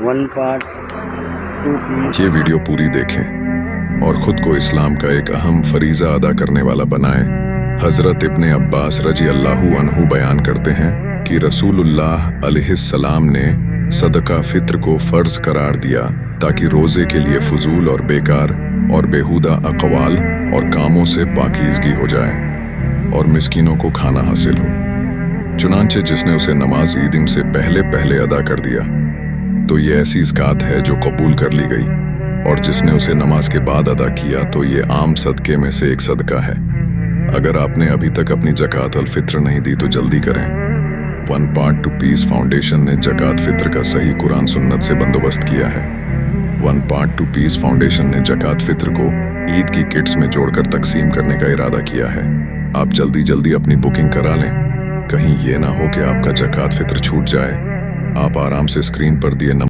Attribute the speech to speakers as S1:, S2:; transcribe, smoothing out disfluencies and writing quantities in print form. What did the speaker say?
S1: One part to peace.
S2: ये video पूरी देखें और खुद को इस्लाम का एक अहम फरीज़ा अदा करने वाला बनाएं। हज़रत इब्ने अब्बास रजी अल्लाहु अन्हु बयान करते हैं कि रसूलुल्लाह अलैहिस्सलाम ने सदका फित्र को फ़र्ज करार दिया ताकि रोज़े के लिए फजूल और बेकार और बेहुदा अक़वाल और कामों से पाकीज़गी हो जाए और मिस्कीनों को खाना हासिल हो। चुनांचे जिसने उसे नमाज ईदिन से पहले अदा कर दिया तो ये ऐसी ज़कात है जो कबूल कर ली गई, और जिसने उसे नमाज के बाद अदा किया तो ये आम सदक़े में से एक सदका है। अगर आपने अभी तक अपनी ज़कात अल फित्र नहीं दी तो जल्दी करें। One part to peace foundation ने ज़कात फित्र का सही कुरान सुन्नत से बंदोबस्त किया है। One part to peace foundation ने ज़कात फित्र को ईद की किट्स में जोड़कर तकसीम करने का इरादा किया है। आप जल्दी अपनी बुकिंग करा लें, कहीं ये ना हो कि आपका ज़कात फित्र छूट जाए। आप आराम से स्क्रीन पर दिए